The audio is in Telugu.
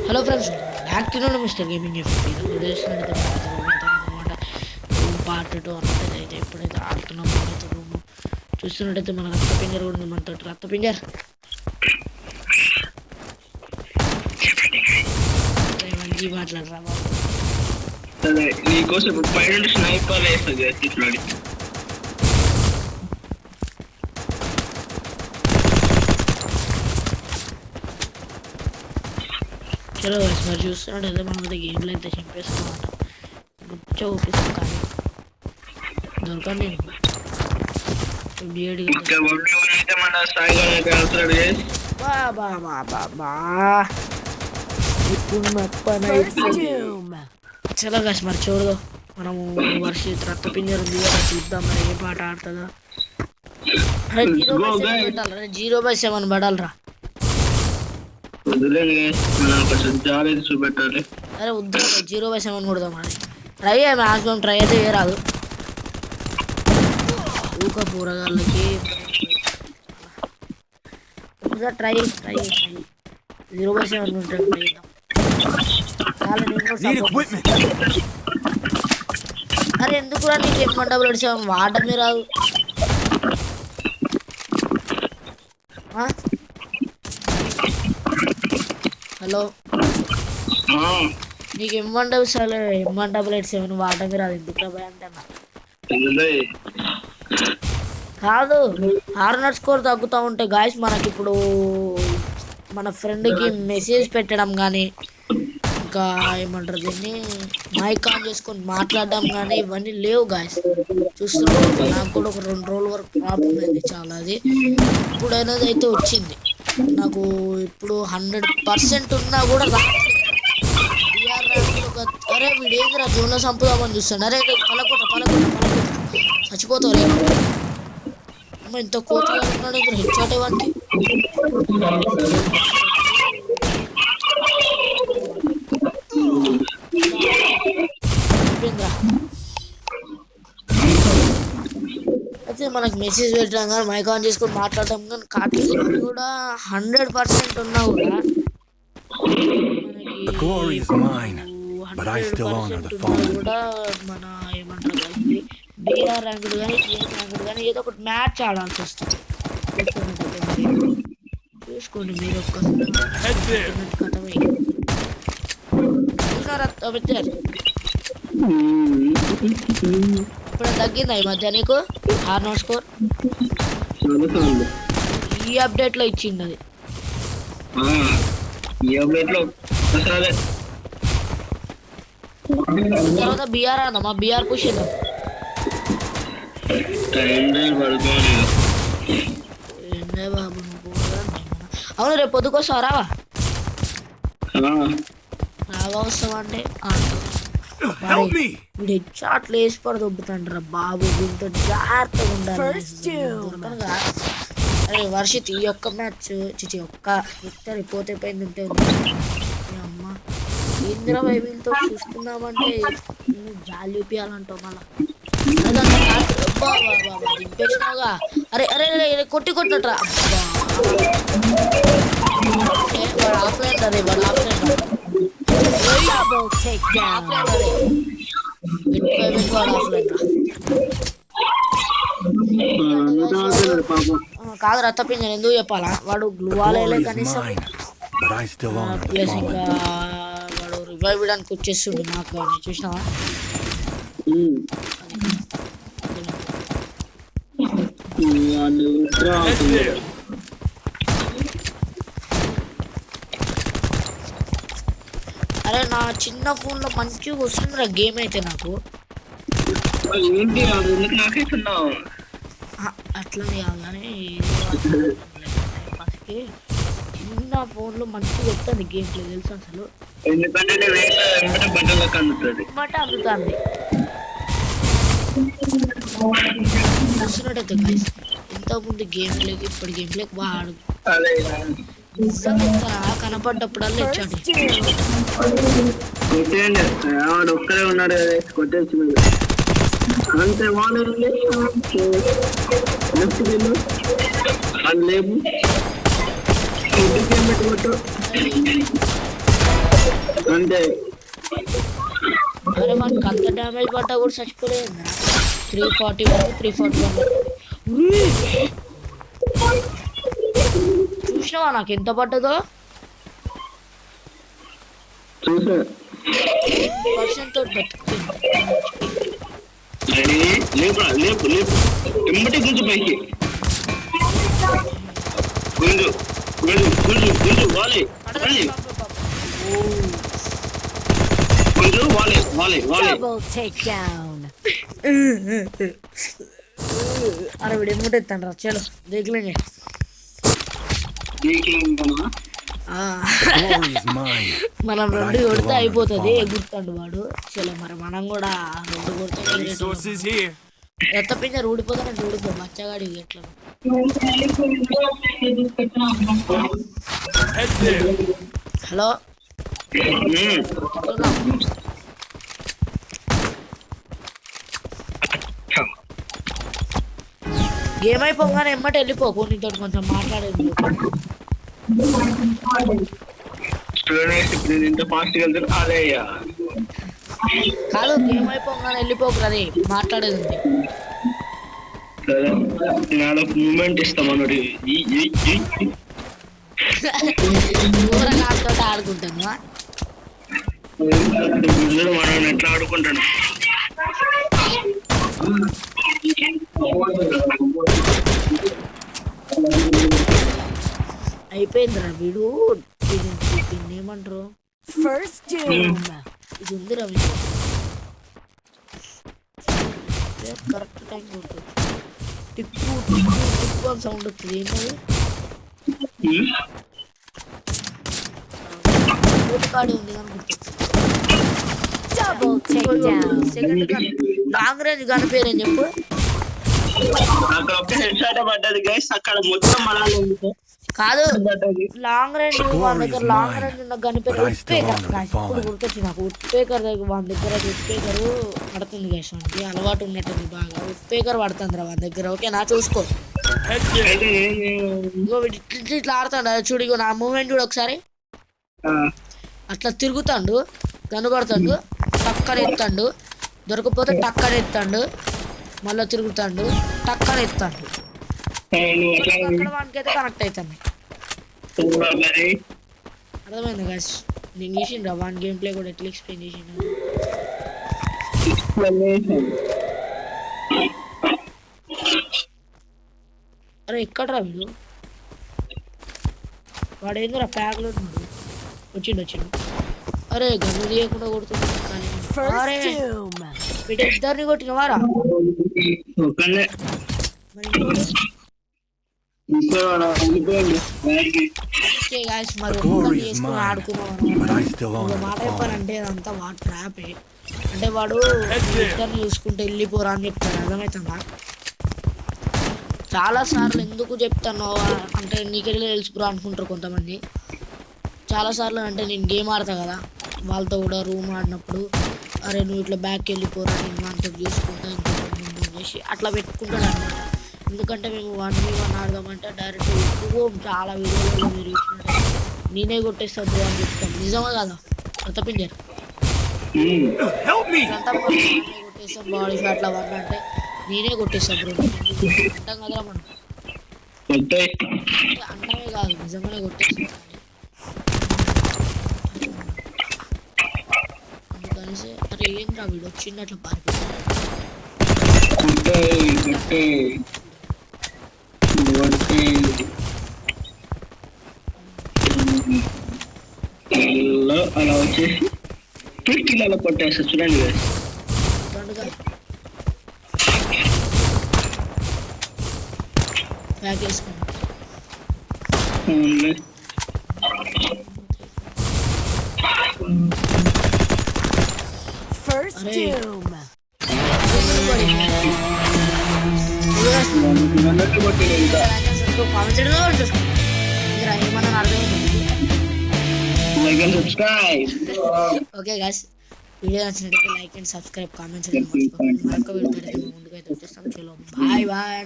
Hello friends, back to mister gaming FP. చూసినట్టయితే అనమాట పార్ట్ 2 అనమాట. అయితే ఎప్పుడైతే ఆడుతున్నాం మనతో రూమ్ చూస్తున్నట్టయితే మన రక్త పింజర్ కూడా ఉంది మనతో. రక్త పింజర్ మంచి మాట్లాడరా బాబు. నీకోసం పైన స్నైపర్ వేస్తుంది. చలో గైస్, మరి చూస్తున్నట్టయితే మనం అయితే గేమ్లో అయితే చంపేస్తామన్నమాట. ముచ్చ ఊపిస్తాం కానీ దొరకండి నేను చలో గైస్, మరి చూడదు మనము వర్షిత్ రక్త పింజర్ ఉంది కదా, చూద్దాం మరి ఏ పాట ఆడుతుందో. అరే 0/7 పెట్టాలి, 0/7 పడాలరా. చూపెట్టాలి. అరే వద్దు, 0/7 కొడదాం. మరి ట్రై మ్యాక్సిమం ట్రై అయితే రాదు. ఊక పూరగాళ్ళకి ట్రై 0/7 ఉంటుంది. అరే ఎందుకు రా నీకు M177 వాడమే రాదు. హలో, నీకు M177 వాడమే రాదు ఎందుకు రా భయ అంటున్నా. కాదు, 600 స్కోర్ తగ్గుతూ ఉంటే గాయస్ మనకి ఇప్పుడు మన ఫ్రెండ్కి మెసేజ్ పెట్టడం కానీ, ఇంకా ఏమంటారు దీన్ని మైక్ ఆన్ చేసుకొని మాట్లాడడం కానీ ఇవన్నీ లేవు గాయస్. చూస్తున్నాం, నాకు కూడా ఒక 2 రోజుల వరకు ప్రాబ్లం అయింది చాలా. అది ఇప్పుడు అనేది అయితే వచ్చింది నాకు. ఇప్పుడు 100% ఉన్నా కూడా అరే వీడేంద్రా జూన్లో చంపుదామని చూస్తాడు. అరే పలకొట్ట చచ్చిపోతావు రే. అమ్మ ఇంత కోతగా ఉన్నాడు హెచ్చాటే వానికి. అయితే మనకు మెసేజ్ పెట్టడం కానీ మైక్ ఆన్ చేసుకొని మాట్లాడడం కానీ కాట్లేదు. కూడా 100% ఉన్నా కూడా కూడా మన ఏమంటారు బిఆర్ ర్యాంకుడు కానీ సిఎస్ ర్యాంకుడు కానీ ఏదో ఒకటి మ్యాచ్ ఆడాల్సి వస్తుంది. చూసుకోండి మీరు ఒక్కసారి పెట్టారు. ఇప్పుడు తగ్గిందా ఈ మధ్య నీకు 600 స్కోర్? ఈ అప్డేట్ లో ఇచ్చింది అది. తర్వాత బిఆర్ ఆడదామా? బిఆర్ పుష్ చేద్దాం. బాబు అవును, రేపు పొద్దుకోసం రావా? రావా వస్తావా అంటే వీడు హెచ్చాట్లు వేసి పడ దొబ్బుతాండ్రా బాబు. దీంతో జాగ్రత్తగా ఉండాలి. అరే వర్షిత్ ఈ ఒక్క మ్యాచ్ ఒక్క విక్టరీ పోతే పోయింది ఉంటే అమ్మ ఇంద్ర వైవిలతో చూసుకున్నామంటే జాలి చూపించాలంటావు మళ్ళా. దింపేసినావుగా. అరే అరే కొట్టినట్రా. వాడు ఆఫ్లైన్ రే, వాడు ఆఫ్లైన్ కాదు రక్త పింజర్ ఎందుకు చెప్పాలా? వాడు గ్లూవాలే కనీసం ప్లస్ ఇంకా వాడు రివైవ్ ఇవ్వడానికి వచ్చేస్తుండు నాకు. చూసినావా? అరే నా చిన్న ఫోన్ లో మంచిగా వస్తుందిరా గేమ్ అయితే నాకు. అట్లనే కాదు కానీ చిన్న ఫోన్ లో మంచిగా వస్తుంది గేమ్ ప్లే తెలుసు అసలు. బట్ అందుతుంది చూస్తున్నట్టయితే గైస్, ఇంతకుముందు గేమ్ ప్లేకి ఇప్పుడు గేమ్ ప్లేకి బాగా ఆడు కనపడ్డప్పుడల్లా ఇచ్చాడు. ఒక్కరే ఉన్నాడు కొట్టేసి అంతే. వాళ్ళు లేవు అంతే. అరే మనకి అంత డ్యామేజ్ పడ్డా కూడా చచ్చిపోలేదు. 341 341 చూసినావా నాకు ఎంత పడ్డదో? చూసా. పర్సెంట్ తోటి బతుకుతుంది. లేపు లేపు లేపు ఎంబటి గుంజు పైకి గుంజు గుంజు గుంజు గుంజు వాలి గుంజు వాలి వాలి వాలి. అరే వీడు ఎమ్మటి ఎత్తాను రా. చలో దేఖలేంగే. మనం 2 కొడితే అయిపోతుంది. ఎగురుతాడు వాడు. చలో మరి మనం కూడా 2 కొడితే ఎత్త పింజర్ ఊడిపోతానంటే ఊడిపో మచ్చగాడి ఎట్లా. హలో గేమ్ అయిపోగానే ఎమ్మటి వెళ్ళిపోకు. నీతో కొంచెం మాట్లాడేది. ఇంత ఫాస్ట్ వెళ్తారు అదే కాదు గేమ్ అయిపోగానే వెళ్ళిపోకు. అది మాట్లాడేది ఉంది. మూమెంట్ ఇస్తామన్నాడు. నాతో ఆడుకుంటాను. మనం ఎట్లా ఆడుకుంటాను. అయిపోయిందిరా వీడు. దీన్ని ఏమంటారు? ఇది ఉందిరా వీడు. కరెక్ట్ టైం కొడుతుంది. టిప్పు టిప్పు టిప్పు అని సౌండ్ వస్తుంది. ఏంటది? కాడి ఉంది second gun. Long range gun పేరు ఏం చెప్పు? కాదు లాంగ్ రేంజ్ మన దగ్గర లాంగ్ రేంజ్ ఉన్న గన్ పేరు ఉత్పేకర్. ఇప్పుడు గుర్తొచ్చి నాకు ఉత్పేకర్ దగ్గర మన దగ్గర ఉత్పేకర్ పడుతుంది. గైస్ మనకి అలవాటు ఉన్నట్టుంది బాగా. ఉత్పేకర్ పడుతుంది రా మన దగ్గర. ఓకేనా చూసుకో. ఇగో ఇట్లా ఆడుతాడు చూడు. ఇగో నా మూమెంట్ చూడు ఒకసారి. అట్లా తిరుగుతాడు, కనబడతాడు, టక్కన ఎత్తాడు, దొరకపోతే టక్కన ఎత్తాడు, మళ్ళీ తిరుగుతాడు, టక్కన ఎత్తాడు. వానికైతే కనెక్ట్ అవుతాను. అర్థమైంది గాయస్. నేను చేసిండ్రా వాన్ గేమ్ ప్లే కూడా ఎట్లా ఎక్స్ప్లెయిన్ చేసిండు. అరే ఎక్కడరా వీడు? వాడు ఏందిరా ప్యాక్లో వచ్చిండు. అరే గన్ను తీయకుండా కొడుతున్నాడు. అరే వీటి ఇద్దరిని కొట్టినవారా? మరి ఒక్కరిని చేసుకుని ఆడుకున్నాం మాట చెప్పానంటే అదంతా వాడు ట్రాపే. అంటే వాడు ఇద్దరిని చూసుకుంటే వెళ్ళిపోరా అని చెప్తాడు. అర్థమవుతుందా? చాలా సార్లు ఎందుకు చెప్తాను అంటే నీకెళ్ళి తెలుసుకురా అనుకుంటారు కొంతమంది. చాలా సార్లు అంటే నేను గేమ్ ఆడతా కదా, వాళ్ళతో కూడా రూమ్ ఆడినప్పుడు అరే నువ్వు ఇట్లా బ్యాక్కి వెళ్ళిపోరా, నేను వాళ్ళతో చూసుకుంటా ఇంకొక ముందు చేసి అట్లా పెట్టుకుంటాడు అనమాట. ఎందుకంటే మేము 1v1 ఆడదామంటే డైరెక్ట్ ఎక్కువ చాలా వీడియోలో మీరు చూసినట్టు నేనే కొట్టేస్తాను అని చెప్తాను. నిజమా కదా కొత్త పింజర్? కొట్టేస్తాను బాడీ ఫ్యాట్ లా వన్ అంటే నేనే కొట్టేస్తాను బ్రో అంటాం కదరా మనం. అన్నమే కాదు నిజంగానే కొట్టేస్తాను. అందుకనేసి అరే ఏంద్రా వీడు వచ్చింది అట్లా పారిపోయాడు. అలా వచ్చేసి కిటికీలలో కొట్టేస్తా చూడండి. బ్యాగ్ వేసుకోండి. ఓకే గాయ్స్, వీడియో నచ్చినట్లయితే లైక్ అండ్ సబ్స్క్రైబ్, కామెంట్స్ మర్చిపోకండి. మరొక వీడియో ముందుకైతే వచ్చేస్తాం. చలో బాయ్ బాయ్.